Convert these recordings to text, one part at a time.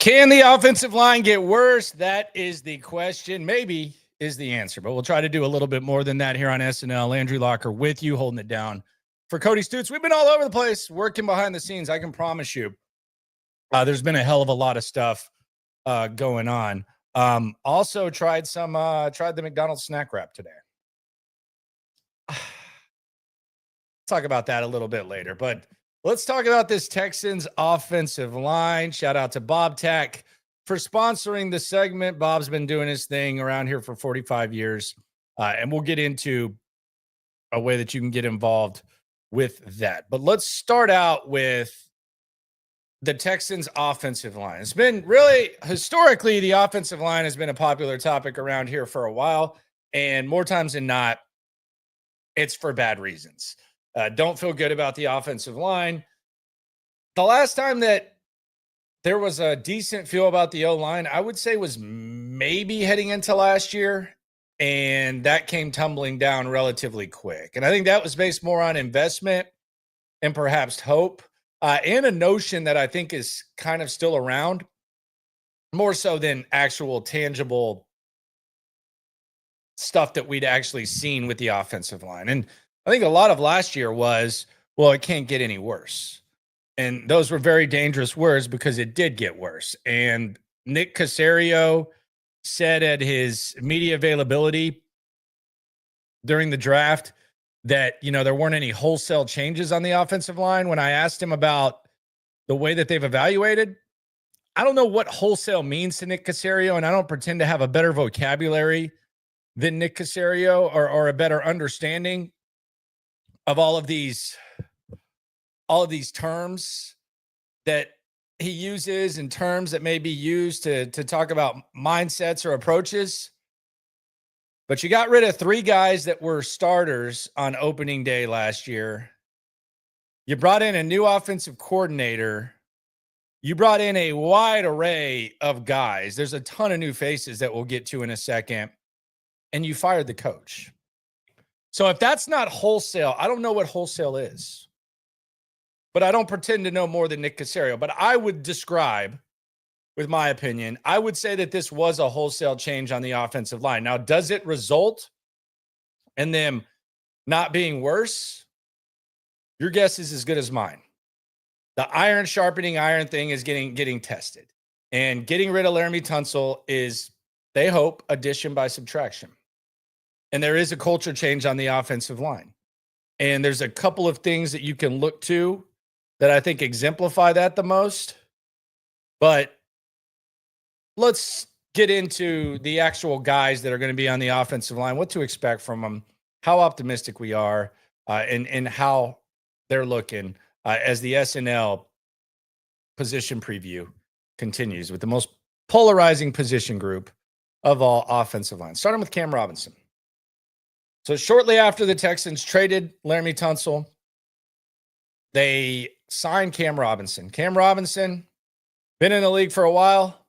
Can the offensive line get worse? That is the question. Maybe is the answer, but we'll try to do a little bit more than that here on SNL. Andrew Locker with you, holding it down for Cody Stutes. We've been all over the place, working behind the scenes. I can promise you there's been a hell of a lot of stuff going on. Also tried the McDonald's snack wrap today. Talk about that a little bit later, but let's talk about this Texans offensive line. Shout out to Bob Tack for sponsoring the segment. Bob's been doing his thing around here for 45 years, and we'll get into a way that you can get involved with that. But let's start out with the Texans offensive line. It's been really, historically, the offensive line has been a popular topic around here for a while, and more times than not, it's for bad reasons. Don't feel good about the offensive line. The last time that there was a decent feel about the O-line, I would say was maybe heading into last year, and that came tumbling down relatively quick. And I think that was based more on investment and perhaps hope, and a notion that I think is kind of still around, more so than actual tangible stuff that we'd actually seen with the offensive line. And I think a lot of last year was, well, it can't get any worse. And those were very dangerous words because it did get worse. And Nick Caserio said at his media availability during the draft that, there weren't any wholesale changes on the offensive line. When I asked him about the way that they've evaluated, I don't know what wholesale means to Nick Caserio, and I don't pretend to have a better vocabulary than Nick Caserio or a better understanding of all of these terms that he uses and terms that may be used to talk about mindsets or approaches. But you got rid of 3 guys that were starters on opening day last year. You brought in a new offensive coordinator. You brought in a wide array of guys. There's a ton of new faces that we'll get to in a second. And you fired the coach. So if that's not wholesale, I don't know what wholesale is. But I don't pretend to know more than Nick Caserio. But I would describe, with my opinion, I would say that this was a wholesale change on the offensive line. Now, does it result in them not being worse? Your guess is as good as mine. The iron sharpening iron thing is getting tested. And getting rid of Laramie Tunsil is, they hope, addition by subtraction. And there is a culture change on the offensive line. And there's a couple of things that you can look to that I think exemplify that the most. But let's get into the actual guys that are going to be on the offensive line, what to expect from them, how optimistic we are, and how they're looking as the SNL position preview continues with the most polarizing position group of all offensive lines. Starting with Cam Robinson. So shortly after the Texans traded Laramie Tunsil, they signed Cam Robinson. Cam Robinson, been in the league for a while.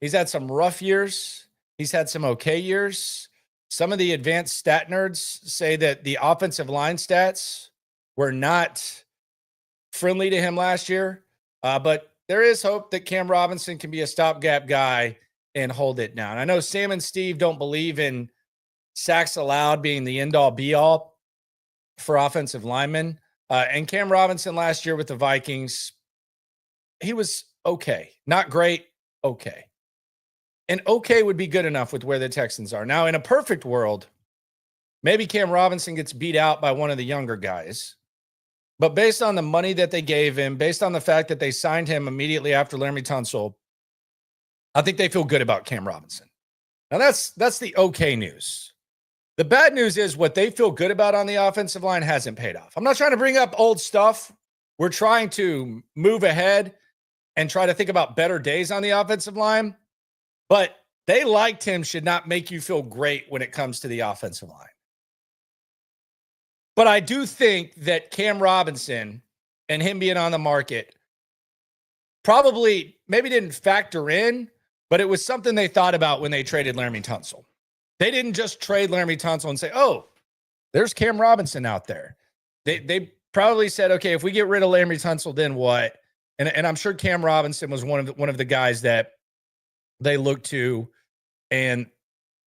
He's had some rough years. He's had some okay years. Some of the advanced stat nerds say that the offensive line stats were not friendly to him last year. But there is hope that Cam Robinson can be a stopgap guy and hold it down. I know Sam and Steve don't believe in sacks allowed being the end-all, be-all for offensive linemen. And Cam Robinson last year with the Vikings, he was okay. Not great, okay. And okay would be good enough with where the Texans are. Now, in a perfect world, maybe Cam Robinson gets beat out by one of the younger guys. But based on the money that they gave him, based on the fact that they signed him immediately after Laramie Tunsil, I think they feel good about Cam Robinson. Now, that's the okay news. The bad news is what they feel good about on the offensive line hasn't paid off. I'm not trying to bring up old stuff. We're trying to move ahead and try to think about better days on the offensive line. But they liked him should not make you feel great when it comes to the offensive line. But I do think that Cam Robinson and him being on the market probably maybe didn't factor in, but it was something they thought about when they traded Laramie Tunsil. They didn't just trade Laramie Tunsil and say, oh, there's Cam Robinson out there. They probably said, okay, if we get rid of Laramie Tunsil, then what? And I'm sure Cam Robinson was one of the guys that they looked to, and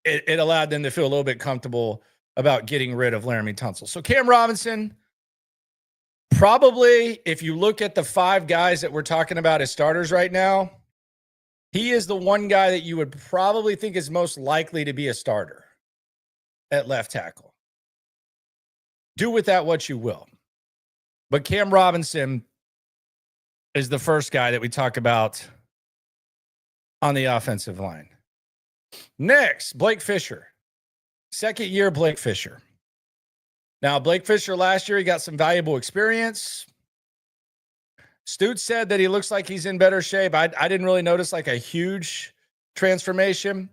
it allowed them to feel a little bit comfortable about getting rid of Laramie Tunsil. So Cam Robinson, probably, if you look at the 5 guys that we're talking about as starters right now, he is the one guy that you would probably think is most likely to be a starter at left tackle. Do with that what you will. But Cam Robinson is the first guy that we talk about on the offensive line. Next, Blake Fisher. Second year Blake Fisher. Now, Blake Fisher last year, he got some valuable experience. Stute said that he looks like he's in better shape. I didn't really notice like a huge transformation.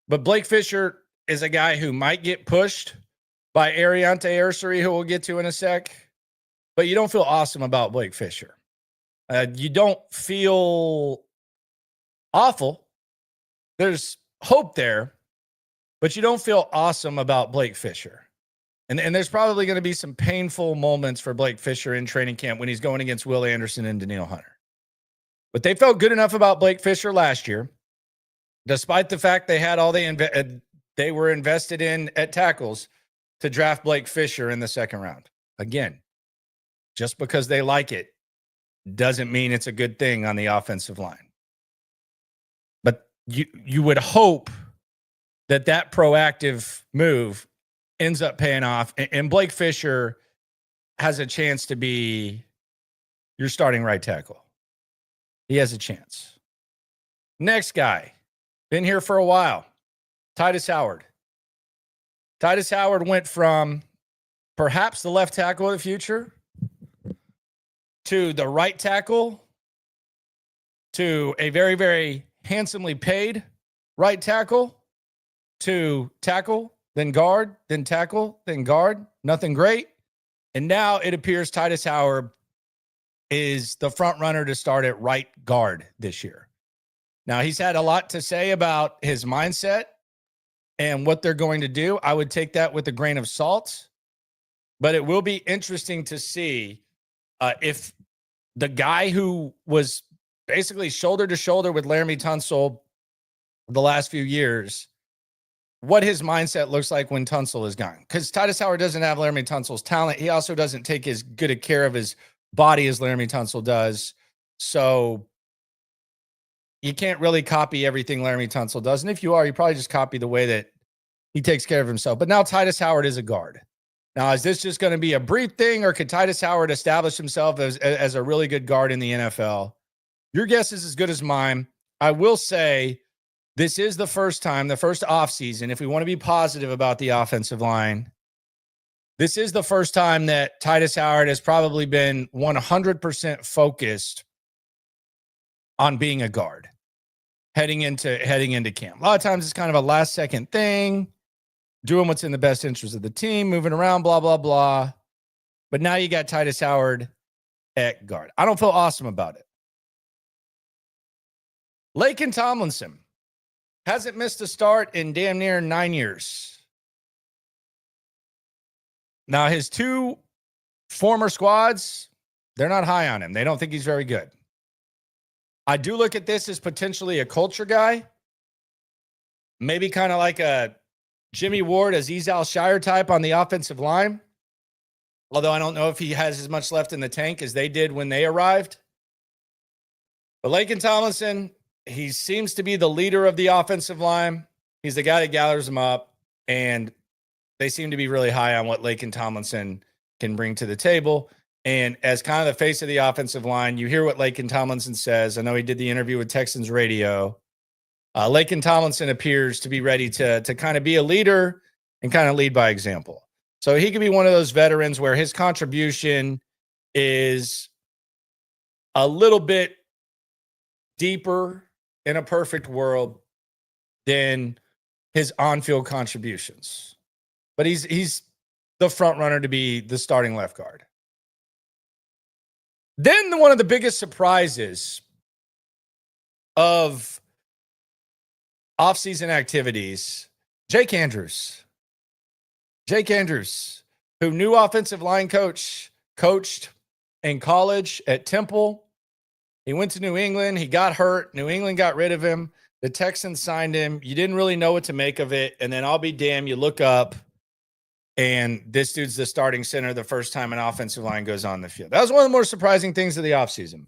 But Blake Fisher is a guy who might get pushed by Ariante Ursary, who we'll get to in a sec. But you don't feel awesome about Blake Fisher. You don't feel awful. There's hope there, but you don't feel awesome about Blake Fisher. And there's probably going to be some painful moments for Blake Fisher in training camp when he's going against Will Anderson and Danielle Hunter. But they felt good enough about Blake Fisher last year, despite the fact they had all they were invested in at tackles, to draft Blake Fisher in the second round. Again, just because they like it doesn't mean it's a good thing on the offensive line. But you would hope that proactive move ends up paying off, and Blake Fisher has a chance to be your starting right tackle. He has a chance. Next guy, been here for a while, Titus Howard. Titus Howard went from perhaps the left tackle of the future to the right tackle to a very, very handsomely paid right tackle to tackle, then guard, then tackle, then guard. Nothing great. And now it appears Titus Howard is the front runner to start at right guard this year. Now, he's had a lot to say about his mindset and what they're going to do. I would take that with a grain of salt, but it will be interesting to see if the guy who was basically shoulder to shoulder with Laramie Tunsil the last few years, what his mindset looks like when Tunsil is gone. Because Titus Howard doesn't have Laramie Tunsil's talent. He also doesn't take as good a care of his body as Laramie Tunsil does. So you can't really copy everything Laramie Tunsil does. And if you are, you probably just copy the way that he takes care of himself. But now Titus Howard is a guard. Now, is this just going to be a brief thing, or could Titus Howard establish himself as a really good guard in the NFL? Your guess is as good as mine. I will say this is the first time, the first offseason, if we want to be positive about the offensive line, this is the first time that Titus Howard has probably been 100% focused on being a guard heading into camp. A lot of times it's kind of a last-second thing, doing what's in the best interest of the team, moving around, blah, blah, blah. But now you got Titus Howard at guard. I don't feel awesome about it. Laken Tomlinson hasn't missed a start in damn near 9 years. Now, his 2 former squads, they're not high on him. They don't think he's very good. I do look at this as potentially a culture guy, maybe kind of like a Jimmy Ward, Azeez Al-Shire type on the offensive line. Although I don't know if he has as much left in the tank as they did when they arrived. But Laken Tomlinson, he seems to be the leader of the offensive line. He's the guy that gathers them up, and they seem to be really high on what Laken Tomlinson can bring to the table. And as kind of the face of the offensive line, you hear what Laken Tomlinson says. I know he did the interview with Texans radio. Laken Tomlinson appears to be ready to kind of be a leader and kind of lead by example. So he could be one of those veterans where his contribution is a little bit deeper in a perfect world than his on-field contributions. But he's the front runner to be the starting left guard. Then one of the biggest surprises of offseason activities, Jake Andrews. Jake Andrews, who new offensive line coach, coached in college at Temple, He went to New England. He got hurt. New England got rid of him. The Texans signed him. You didn't really know what to make of it. And then I'll be damned, you look up and this dude's the starting center the first time an offensive line goes on the field. That was one of the more surprising things of the offseason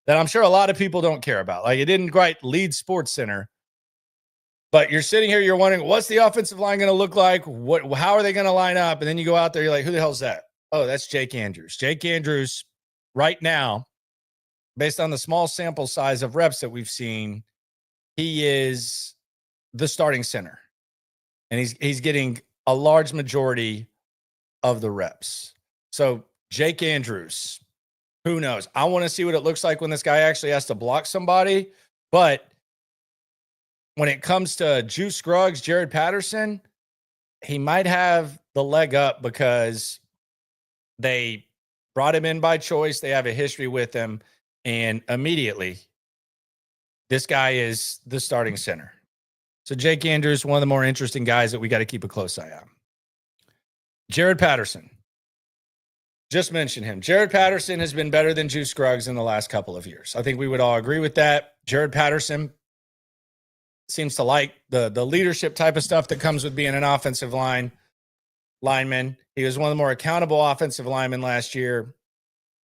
that I'm sure a lot of people don't care about. Like, it didn't quite lead Sports Center. But you're sitting here, you're wondering, what's the offensive line going to look like? How are they going to line up? And then you go out there, you're like, who the hell's that? Oh, that's Jake Andrews. Jake Andrews, right now, based on the small sample size of reps that we've seen, he is the starting center. And he's getting a large majority of the reps. So Jake Andrews, who knows? I want to see what it looks like when this guy actually has to block somebody. But when it comes to Juice Scruggs, Jared Patterson, he might have the leg up because they brought him in by choice. They have a history with him. And immediately, this guy is the starting center. So Jake Andrews, one of the more interesting guys that we got to keep a close eye on. Jared Patterson. Just mentioned him. Jared Patterson has been better than Juice Scruggs in the last couple of years. I think we would all agree with that. Jared Patterson seems to like the leadership type of stuff that comes with being an offensive lineman. He was one of the more accountable offensive linemen last year.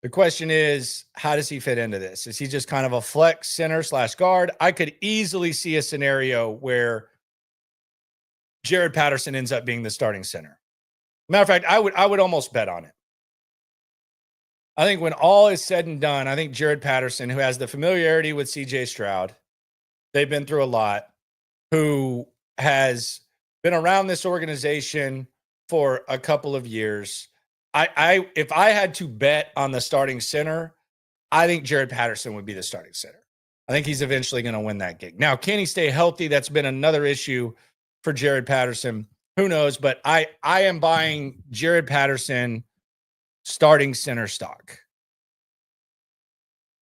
The question is, how does he fit into this? Is he just kind of a flex center / guard? I could easily see a scenario where Jared Patterson ends up being the starting center. Matter of fact, I would almost bet on it. I think when all is said and done, I think Jared Patterson, who has the familiarity with CJ Stroud, they've been through a lot, who has been around this organization for a couple of years. If I had to bet on the starting center, I think Jared Patterson would be the starting center. I think he's eventually going to win that gig. Now, can he stay healthy? That's been another issue for Jared Patterson. Who knows? But I am buying Jared Patterson starting center stock.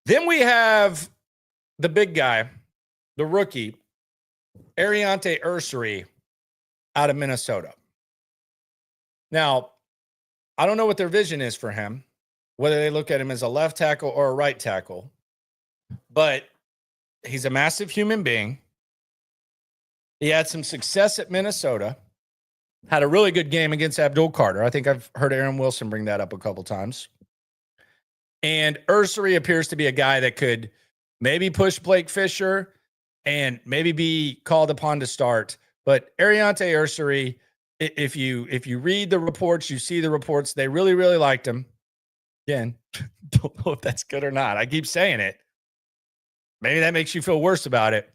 Then we have the big guy, the rookie, Ariante Ursery out of Minnesota. Now, I don't know what their vision is for him, whether they look at him as a left tackle or a right tackle, but he's a massive human being. He had some success at Minnesota, had a really good game against Abdul Carter. I think I've heard Aaron Wilson bring that up a couple times. And Ursery appears to be a guy that could maybe push Blake Fisher and maybe be called upon to start. But Ariante Ursery, if you read the reports, you see the reports, they really, really liked him. Again, don't know if that's good or not. I keep saying it. Maybe that makes you feel worse about it.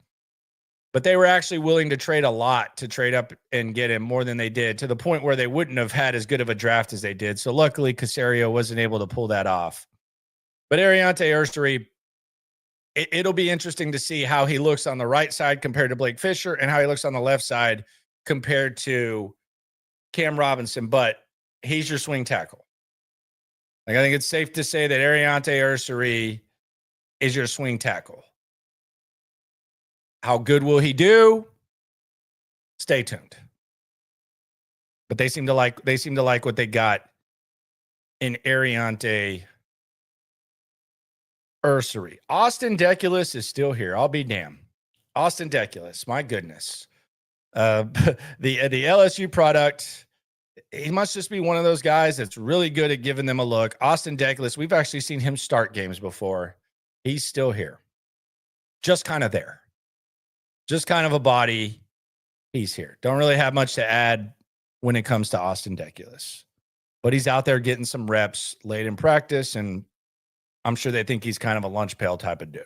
But they were actually willing to trade a lot to trade up and get him, more than they did, to the point where they wouldn't have had as good of a draft as they did. So luckily, Caserio wasn't able to pull that off. But Ariante Ursery, it'll be interesting to see how he looks on the right side compared to Blake Fisher and how he looks on the left side compared to Cam Robinson. But he's your swing tackle. Like, I think it's safe to say that Ariante Ursery is your swing tackle. How good will he do? Stay tuned. But they seem to like what they got in Ariante Ursery. Austin Deculus is still here. I'll be damned. Austin Deculus, my goodness. The LSU product, he must just be one of those guys that's really good at giving them a look. Austin Deculus, we've actually seen him start games before. He's still here. Just kind of there. Just kind of a body. He's here. Don't really have much to add when it comes to Austin Deculus. But he's out there getting some reps late in practice, and I'm sure they think he's kind of a lunch pail type of dude.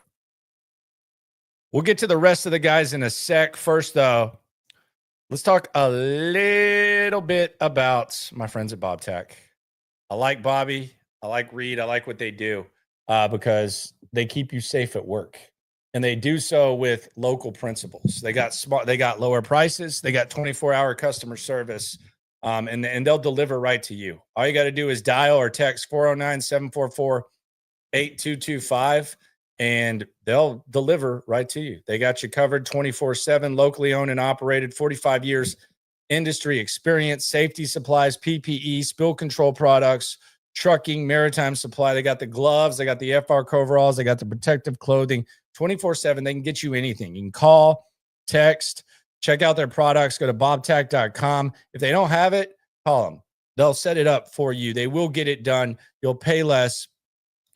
We'll get to the rest of the guys in a sec. First, though, let's talk a little bit about my friends at BobTech. I like Bobby. I like Reed. I like what they do because they keep you safe at work. And they do so with local principles. They got smart. They got lower prices. They got 24-hour customer service, and they'll deliver right to you. All you got to do is dial or text 409-744-8225, and they'll deliver right to you. They got you covered 24/7, locally owned and operated, 45 years industry experience, safety supplies, PPE, spill control products, trucking, maritime supply. They got the gloves, they got the FR coveralls, they got the protective clothing 24/7. They can get you anything. You can call, text, check out their products. Go to bobtac.com. If they don't have it, call them. They'll set it up for you. They will get it done. You'll pay less,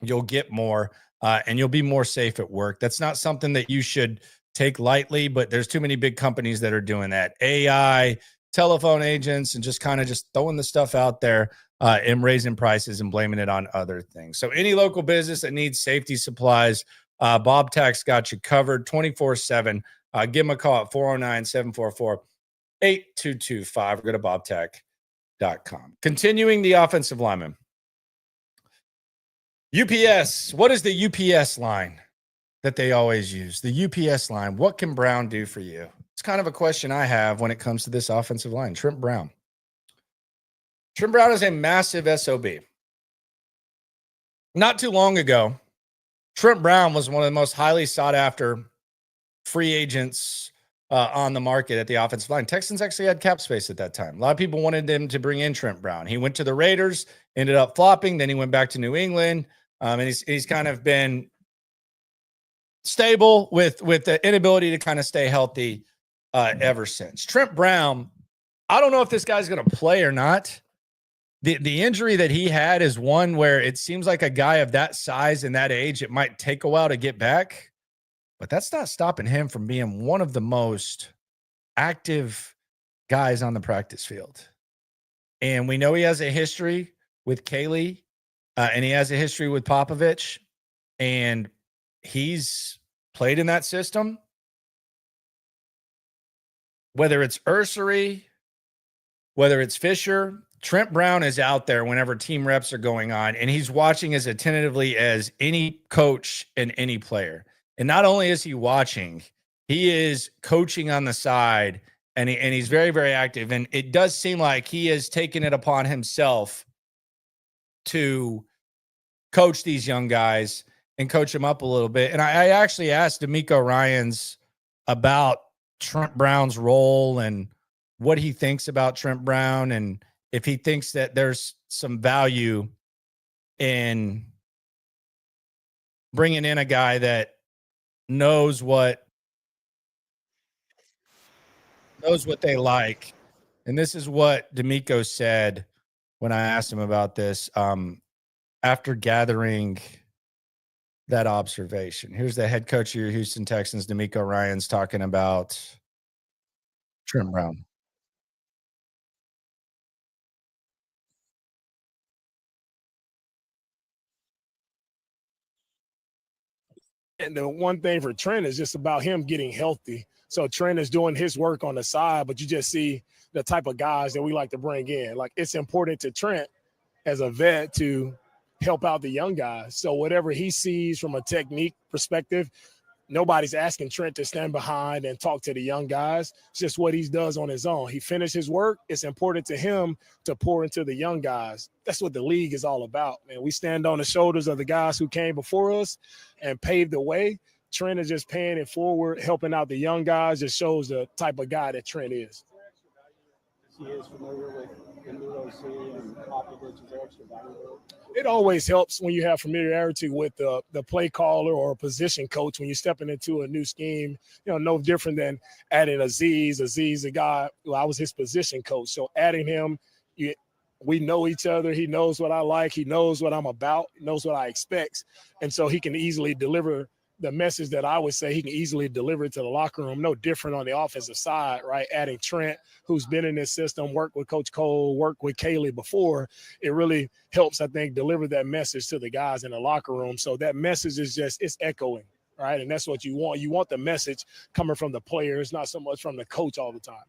you'll get more, and you'll be more safe at work. That's not something that you should take lightly, but there's too many big companies that are doing that. AI, telephone agents, and just kind of just throwing the stuff out there and raising prices and blaming it on other things. So any local business that needs safety supplies, Bob Tac's got you covered 24/7. Give them a call at 409-744-8225. Go to bobtac.com. Continuing the offensive lineman. UPS. What is the UPS line that they always use? The UPS line. What can Brown do for you? It's kind of a question I have when it comes to this offensive line. Trent Brown. Trent Brown is a massive SOB. Not too long ago, Trent Brown was one of the most highly sought after free agents on the market at the offensive line. Texans actually had cap space at that time. A lot of people wanted them to bring in Trent Brown. He went to the Raiders, ended up flopping. Then he went back to New England. And he's kind of been stable with the inability to kind of stay healthy ever since. Trent Brown, I don't know if this guy's going to play or not. The injury that he had is one where it seems like a guy of that size and that age, it might take a while to get back. But that's not stopping him from being one of the most active guys on the practice field. And we know he has a history with Kaylee, and he has a history with Popovich, and he's played in that system. Whether it's Ursery, whether it's Fisher, Trent Brown is out there whenever team reps are going on, and he's watching as attentively as any coach and any player. And not only is he watching, he is coaching on the side, and he's very, very active. And it does seem like he has taken it upon himself to coach these young guys and coach them up a little bit. And I actually asked D'Amico Ryans about Trent Brown's role and what he thinks about Trent Brown, and if he thinks that there's some value in bringing in a guy that knows what they like. And this is what D'Amico said when I asked him about this after gathering that observation. Here's the head coach of your Houston Texans, D'Amico Ryans, talking about Trent Brown. And the one thing for Trent is just about him getting healthy. So Trent is doing his work on the side, but you just see the type of guys that we like to bring in. Like, it's important to Trent as a vet to help out the young guys. So whatever he sees from a technique perspective, nobody's asking Trent to stand behind and talk to the young guys. It's just what he does on his own. He finished his work. It's important to him to pour into the young guys. That's what the league is all about, man. We stand on the shoulders of the guys who came before us and paved the way. Trent is just paying it forward, helping out the young guys. Just shows the type of guy that Trent is. He is familiar with the and Popovich's extra valuable. It always helps when you have familiarity with the play caller or position coach when you're stepping into a new scheme. You know, no different than adding Aziz. Aziz, a guy, well, I was his position coach. So adding him, we know each other. He knows what I like. He knows what I'm about. He knows what I expect. And so he can easily deliver the message that I would say he can easily deliver to the locker room. No different on the offensive side, right? Adding Trent, who's been in this system, worked with Coach Cole, worked with Kaylee before, it really helps, I think, deliver that message to the guys in the locker room. So that message is just, it's echoing, right? And that's what you want. You want the message coming from the players, not so much from the coach all the time.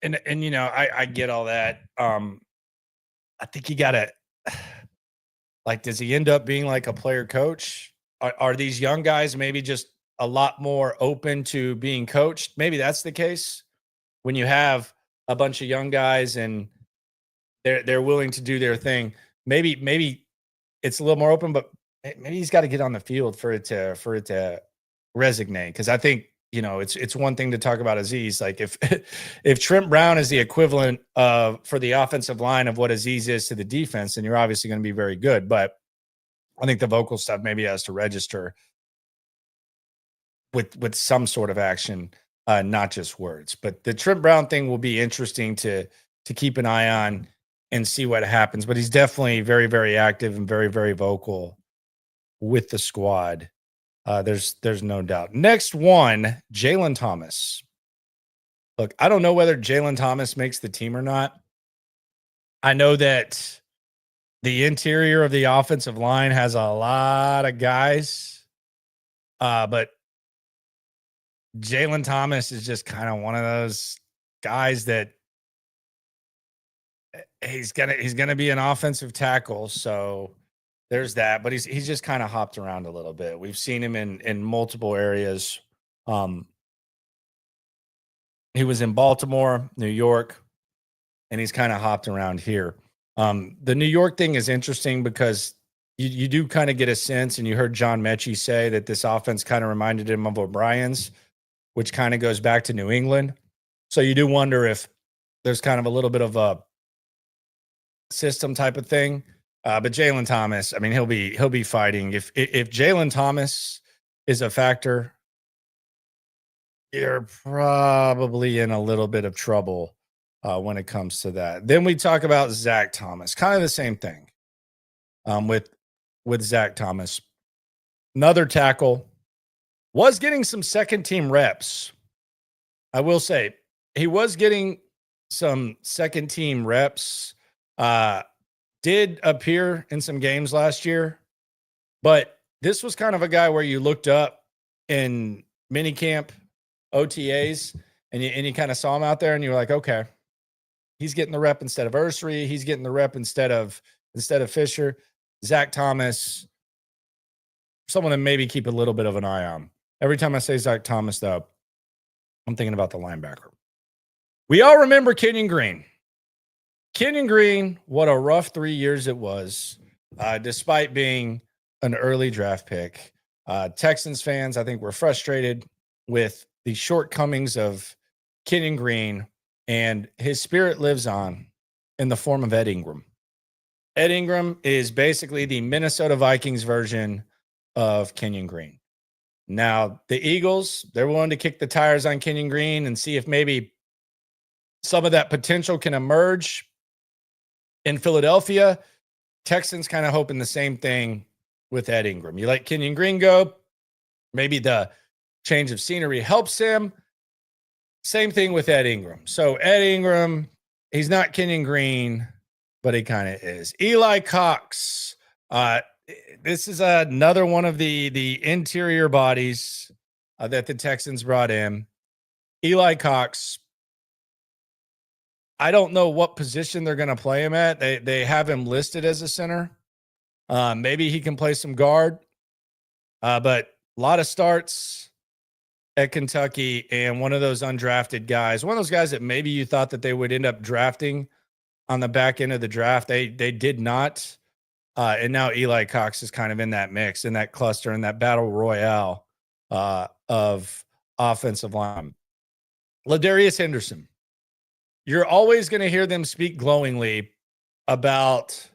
And you know, I get all that. I think you gotta, like, does he end up being like a player coach? Are these young guys maybe just a lot more open to being coached? Maybe that's the case when you have a bunch of young guys and they're willing to do their thing. Maybe it's a little more open, but maybe he's got to get on the field for it to resonate. Because I think it's one thing to talk about Azeez. Like if Trent Brown is the equivalent for the offensive line of what Azeez is to the defense, then you're obviously going to be very good. But I think the vocal stuff maybe has to register with some sort of action, not just words. But the Trent Brown thing will be interesting to keep an eye on and see what happens. But he's definitely very, very active and very, very vocal with the squad. There's no doubt. Next one, Jalen Thomas. Look, I don't know whether Jalen Thomas makes the team or not. I know that the interior of the offensive line has a lot of guys, but Jalen Thomas is just kind of one of those guys that he's gonna be an offensive tackle. So there's that, but he's just kind of hopped around a little bit. We've seen him in multiple areas. He was in Baltimore, New York, and he's kind of hopped around here. The New York thing is interesting because you do kind of get a sense, and you heard John Mechie say that this offense kind of reminded him of O'Brien's, which kind of goes back to New England. So you do wonder if there's kind of a little bit of a system type of thing. But Jalen Thomas, I mean, he'll be fighting. If Jalen Thomas is a factor, you're probably in a little bit of trouble when it comes to that. Then we talk about Zach Thomas, kind of the same thing with Zach Thomas. Another tackle, was getting some second team reps. I will say he was getting some second team reps. Did appear in some games last year, but this was kind of a guy where you looked up in minicamp OTAs and you kind of saw him out there and you were like, okay, he's getting the rep instead of Ursary. He's getting the rep instead of Fisher. Zach Thomas, someone to maybe keep a little bit of an eye on. Every time I say Zach Thomas, though, I'm thinking about the linebacker. We all remember Kenyon Green. Kenyon Green, what a rough 3 years it was, despite being an early draft pick. Texans fans, I think, were frustrated with the shortcomings of Kenyon Green, and his spirit lives on in the form of Ed Ingram. Ed Ingram is basically the Minnesota Vikings version of Kenyon Green. Now, the Eagles, they're willing to kick the tires on Kenyon Green and see if maybe some of that potential can emerge in Philadelphia. Texans kind of hoping the same thing with Ed Ingram. You let Kenyon Green go, maybe the change of scenery helps him. Same thing with Ed Ingram. So Ed Ingram, he's not Kenyon Green, but he kind of is. Eli Cox. This is another one of the interior bodies that the Texans brought in. Eli Cox. I don't know what position they're going to play him at. They have him listed as a center. Maybe he can play some guard. But a lot of starts at Kentucky, and one of those undrafted guys, one of those guys that maybe you thought that they would end up drafting on the back end of the draft. They did not. And now Eli Cox is kind of in that mix, in that cluster, in that battle royale of offensive line. Ladarius Henderson. You're always going to hear them speak glowingly about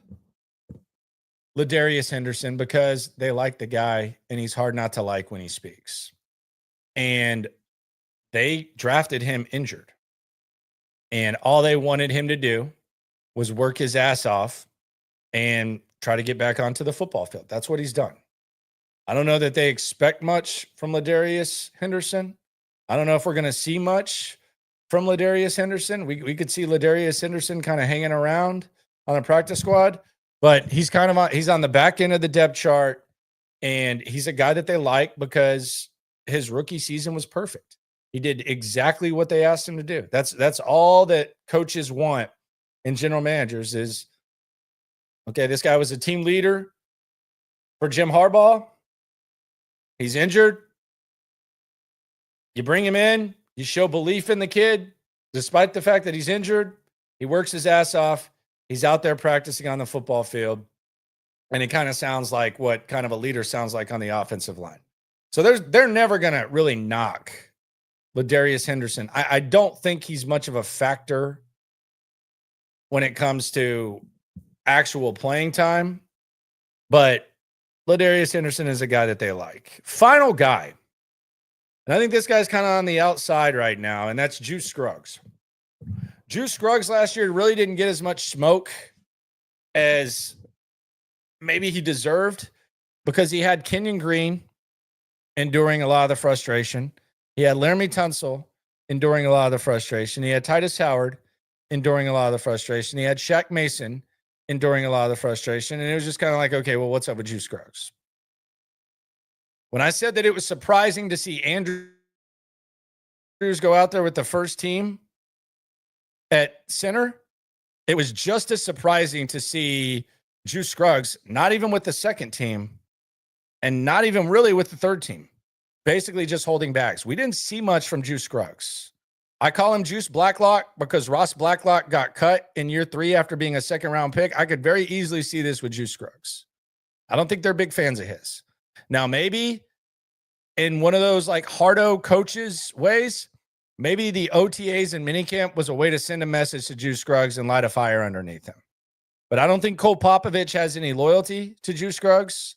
Ladarius Henderson because they like the guy and he's hard not to like when he speaks. And they drafted him injured. And all they wanted him to do was work his ass off and try to get back onto the football field. That's what he's done. I don't know that they expect much from Ladarius Henderson. I don't know if we're going to see much from Ladarius Henderson. We could see Ladarius Henderson kind of hanging around on the practice squad, but he's on the back end of the depth chart, and he's a guy that they like because his rookie season was perfect. He did exactly what they asked him to do. That's all that coaches want in general managers is, okay, this guy was a team leader for Jim Harbaugh. He's injured. You bring him in. You show belief in the kid, despite the fact that he's injured. He works his ass off. He's out there practicing on the football field. And it kind of sounds like what kind of a leader sounds like on the offensive line. So they're never going to really knock Ladarius Henderson. I don't think he's much of a factor when it comes to actual playing time, but Ladarius Henderson is a guy that they like. Final guy, and I think this guy's kind of on the outside right now, and that's Juice Scruggs. Juice Scruggs last year really didn't get as much smoke as maybe he deserved because he had Kenyon Green enduring a lot of the frustration. He had Laramie Tunsil enduring a lot of the frustration. He had Titus Howard enduring a lot of the frustration. He had Shaq Mason enduring a lot of the frustration. And it was just kind of like, okay, well, what's up with Juice Scruggs? When I said that it was surprising to see Andrews go out there with the first team at center, it was just as surprising to see Juice Scruggs, not even with the second team and not even really with the third team, basically just holding bags. We didn't see much from Juice Scruggs. I call him Juice Blacklock because Ross Blacklock got cut in year 3 after being a second-round pick. I could very easily see this with Juice Scruggs. I don't think they're big fans of his. Now, maybe in one of those like hardo coaches ways, maybe the OTAs and minicamp was a way to send a message to Juice Scruggs and light a fire underneath him. But I don't think Cole Popovich has any loyalty to Juice Scruggs.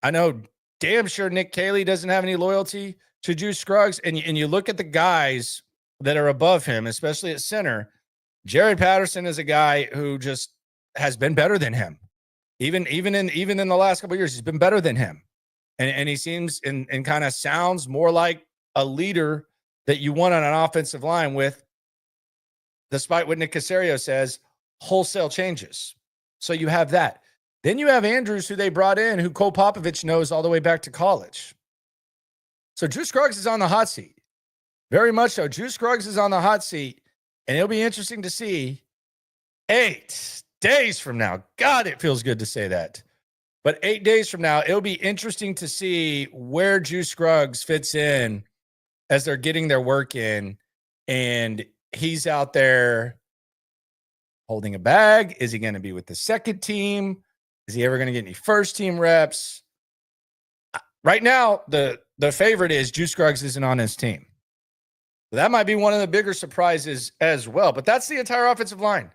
I know damn sure Nick Caley doesn't have any loyalty to Juice Scruggs. And you look at the guys that are above him, especially at center. Jared Patterson is a guy who just has been better than him. Even in the last couple of years, he's been better than him. And he seems and kind of sounds more like a leader that you want on an offensive line with, despite what Nick Caserio says, wholesale changes. So you have that. Then you have Andrews, who they brought in, who Cole Popovich knows all the way back to college. So Juice Scruggs is on the hot seat. Very much so. Juice Scruggs is on the hot seat, and it'll be interesting to see 8 days from now. God, it feels good to say that. But 8 days from now, it'll be interesting to see where Juice Scruggs fits in as they're getting their work in, and he's out there holding a bag. Is he going to be with the second team? Is he ever going to get any first team reps? Right now, the favorite is Juice Scruggs isn't on his team. That might be one of the bigger surprises as well, but that's the entire offensive line.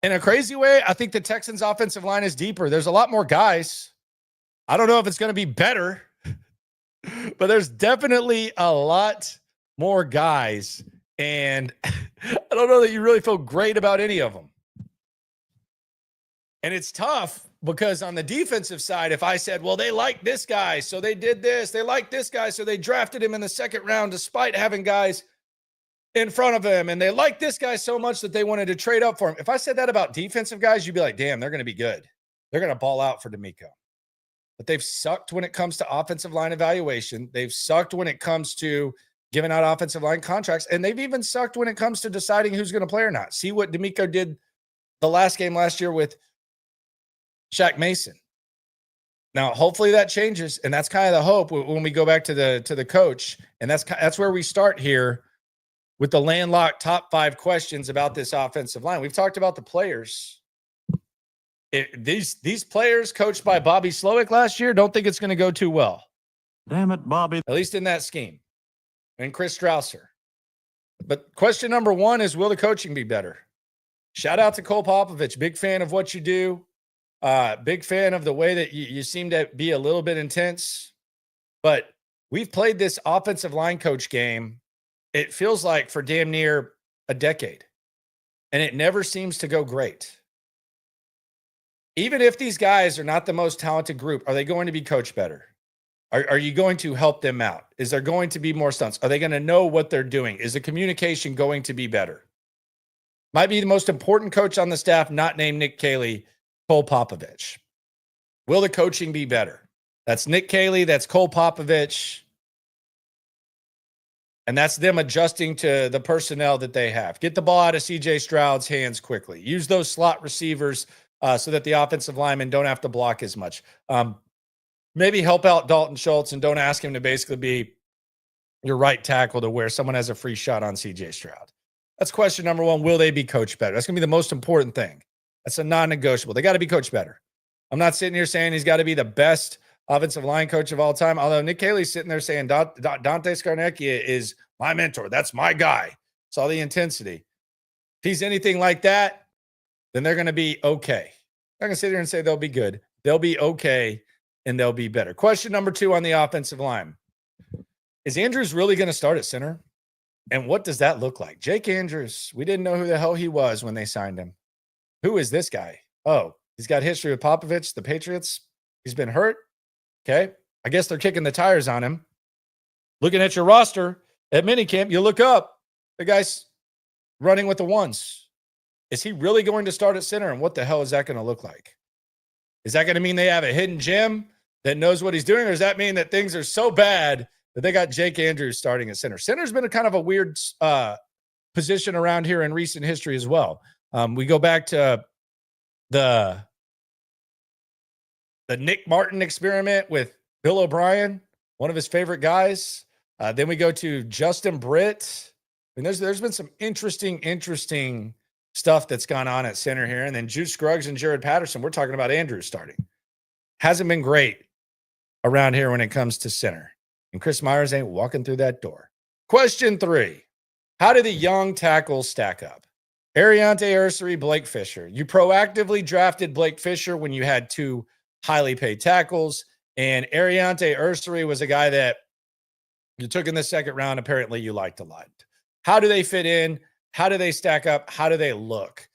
In a crazy way, I think the Texans' offensive line is deeper. There's a lot more guys. I don't know if it's going to be better, but there's definitely a lot more guys. And I don't know that you really feel great about any of them. And it's tough because on the defensive side, if I said, well, they like this guy, so they did this. They like this guy, so they drafted him in the second round despite having guys in front of him. And they like this guy so much that they wanted to trade up for him. If I said that about defensive guys, you'd be like, damn, they're going to be good. They're going to ball out for D'Amico. But they've sucked when it comes to offensive line evaluation. They've sucked when it comes to giving out offensive line contracts. And they've even sucked when it comes to deciding who's going to play or not. See what D'Amico did the last game last year with Shaq Mason. Now, hopefully that changes. And that's kind of the hope when we go back to the coach. And that's where we start here with the landlocked top 5 questions about this offensive line. We've talked about the players. These players coached by Bobby Slowick last year don't think it's going to go too well. Damn it, Bobby. At least in that scheme. And Chris Strausser. But question number 1 is, will the coaching be better? Shout out to Cole Popovich. Big fan of what you do. Big fan of the way that you seem to be a little bit intense. But we've played this offensive line coach game, it feels like, for damn near a decade. And it never seems to go great. Even if these guys are not the most talented group, are they going to be coached better? Are you going to help them out? Is there going to be more stunts? Are they going to know what they're doing? Is the communication going to be better? Might be the most important coach on the staff, not named Nick Caley, Cole Popovich. Will the coaching be better? That's Nick Caley. That's Cole Popovich. And that's them adjusting to the personnel that they have. Get the ball out of CJ Stroud's hands quickly. Use those slot receivers so that the offensive linemen don't have to block as much. Maybe help out Dalton Schultz and don't ask him to basically be your right tackle to where someone has a free shot on CJ Stroud. That's question number 1. Will they be coached better? That's going to be the most important thing. That's a non-negotiable. They got to be coached better. I'm not sitting here saying he's got to be the best offensive line coach of all time. Although Nick Haley's sitting there saying Dante Scarnecchia is my mentor. That's my guy. Saw the intensity. If he's anything like that, then they're going to be okay. I'm not going to sit here and say they'll be good. They'll be okay, and they'll be better. Question number 2 on the offensive line. Is Andrews really going to start at center? And what does that look like? Jake Andrews, we didn't know who the hell he was when they signed him. Who is this guy? Oh, he's got history with Popovich, the Patriots. He's been hurt. Okay. I guess they're kicking the tires on him. Looking at your roster at minicamp, you look up, the guy's running with the ones. Is he really going to start at center? And what the hell is that going to look like? Is that going to mean they have a hidden gem that knows what he's doing? Or does that mean that things are so bad that they got Jake Andrews starting at center? Center's been a kind of a weird position around here in recent history as well. We go back to the Nick Martin experiment with Bill O'Brien, one of his favorite guys. Then we go to Justin Britt. I mean, there's been some interesting stuff that's gone on at center here. And then Juice Scruggs and Jared Patterson. We're talking about Andrews starting. Hasn't been great around here when it comes to center. And Chris Myers ain't walking through that door. Question 3. How do the young tackles stack up? Ariante Ursery, Blake Fisher. You proactively drafted Blake Fisher when you had 2 highly paid tackles. And Ariante Ursery was a guy that you took in the second round. Apparently you liked a lot. How do they fit in? How do they stack up? How do they look?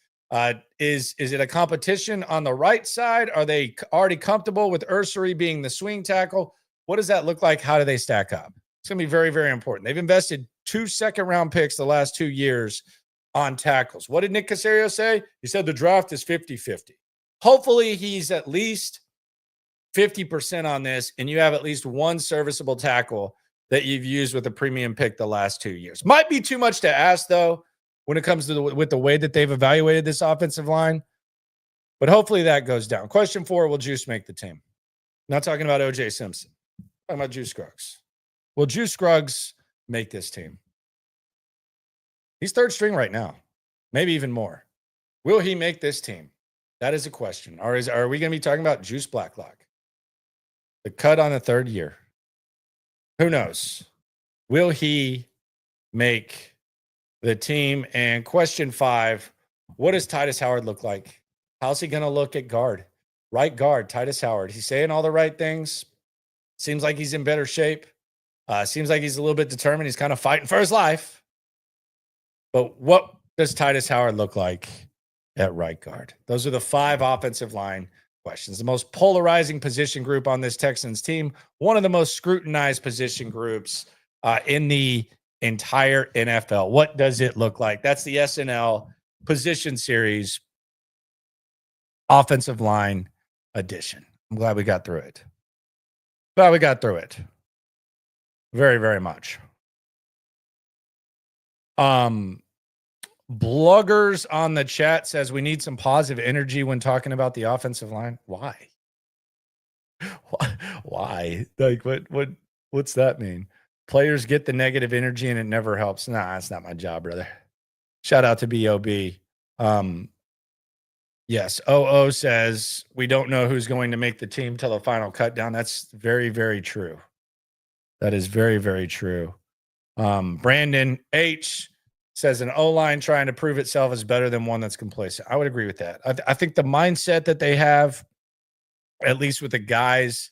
Is it a competition on the right side? Are they already comfortable with Ursery being the swing tackle? What does that look like? How do they stack up? It's going to be very, very important. They've invested 2 second-round picks the last 2 years on tackles. What did Nick Caserio say? He said the draft is 50-50. Hopefully he's at least 50% on this, and you have at least one serviceable tackle that you've used with a premium pick the last 2 years. Might be too much to ask, though, when it comes to with the way that they've evaluated this offensive line. But hopefully that goes down. Question 4, will Juice make the team? Not talking about O.J. Simpson. Talking about Juice Scruggs. Will Juice Scruggs make this team? He's 3rd string right now. Maybe even more. Will he make this team? That is a question. Or are we going to be talking about Juice Blacklock? The cut on the 3rd year. Who knows? Will he make the team? And question 5, what does Titus Howard look like? How's he going to look at guard? Right guard, Titus Howard. He's saying all the right things. Seems like he's in better shape. Seems like he's a little bit determined. He's kind of fighting for his life. But what does Titus Howard look like at right guard? Those are the 5 offensive line questions. The most polarizing position group on this Texans team. One of the most scrutinized position groups in the entire NFL. What does it look like? That's the SNL position series offensive line edition. I'm glad we got through it. Very, very much. Bluggers on the chat says we need some positive energy when talking about the offensive line. Why? Why? Like what's that mean? Players get the negative energy and it never helps. Nah, that's not my job, brother. Shout out to B.O.B. Yes, OO says we don't know who's going to make the team till the final cut down. That's very, very true. That is very, very true. Brandon H says an O-line trying to prove itself is better than one that's complacent. I would agree with that. I think the mindset that they have, at least with the guys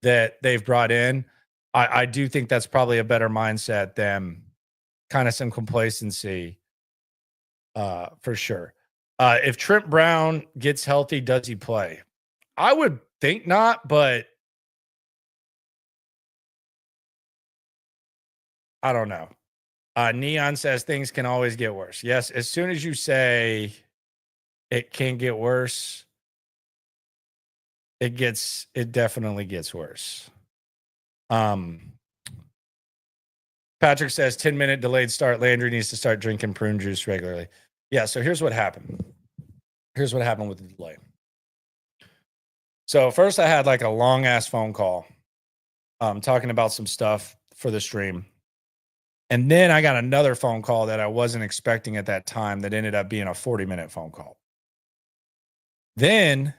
that they've brought in, I do think that's probably a better mindset than kind of some complacency for sure. If Trent Brown gets healthy, does he play? I would think not, but I don't know. Neon says things can always get worse. Yes, as soon as you say it can get worse, it definitely gets worse. Patrick says 10-minute delayed start. Landry needs to start drinking prune juice regularly. Yeah, so here's what happened. Here's what happened with the delay. So first I had like a long ass phone call talking about some stuff for the stream. And then I got another phone call that I wasn't expecting at that time that ended up being a 40-minute phone call. Then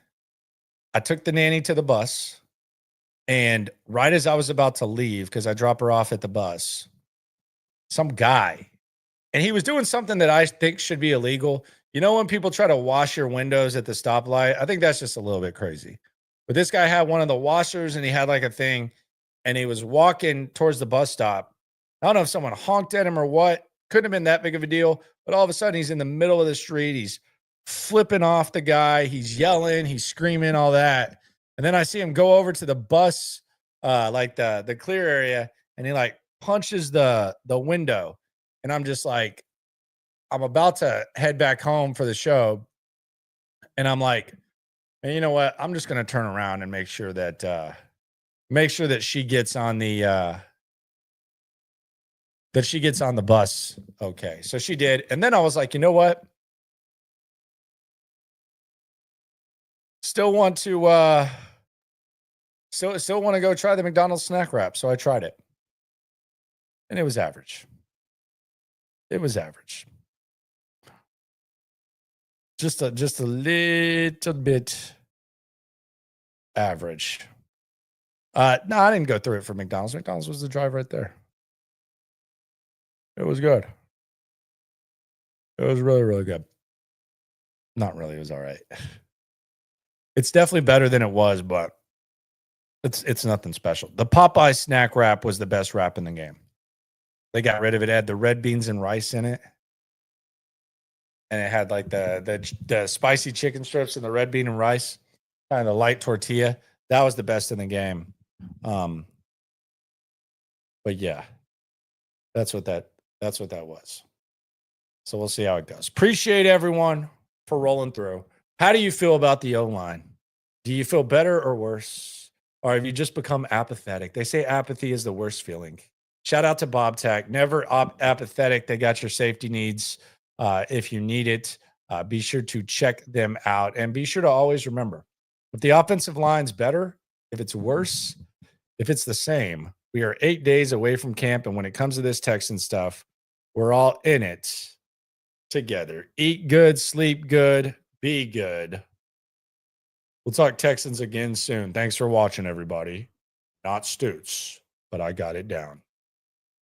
I took the nanny to the bus. And right as I was about to leave, because I drop her off at the bus, some guy, and he was doing something that I think should be illegal. You know, when people try to wash your windows at the stoplight, I think that's just a little bit crazy. But this guy had one of the washers and he had like a thing and he was walking towards the bus stop. I don't know if someone honked at him or what. Couldn't have been that big of a deal. But all of a sudden, he's in the middle of the street. He's flipping off the guy. He's yelling. He's screaming, all that. And then I see him go over to the bus, like the clear area, and he like punches the window. And I'm just like, I'm about to head back home for the show. And I'm like, and you know what? I'm just going to turn around and make sure that she gets on the bus. Okay. So she did. And then I was like, you know what? Still want to go try the McDonald's snack wrap. So I tried it. And it was average. It was average. Just a little bit average. No, I didn't go through it for McDonald's. McDonald's was the drive right there. It was good. It was really, really good. Not really. It was all right. It's definitely better than it was, but it's nothing special. The Popeye snack wrap was the best wrap in the game. They got rid of it. It had the red beans and rice in it. And it had like the spicy chicken strips and the red bean and rice, kind of the light tortilla. That was the best in the game. But yeah, that's what that was. So we'll see how it goes. Appreciate everyone for rolling through. How do you feel about the O-line? Do you feel better or worse? Or have you just become apathetic? They say apathy is the worst feeling. Shout out to Bob Tech. Never apathetic. They got your safety needs. If you need it, be sure to check them out. And be sure to always remember, if the offensive line's better, if it's worse, if it's the same, we are 8 days away from camp. And when it comes to this Texan stuff, we're all in it together. Eat good, sleep good, be good. We'll talk Texans again soon. Thanks for watching, everybody. Not Stoots, but I got it down.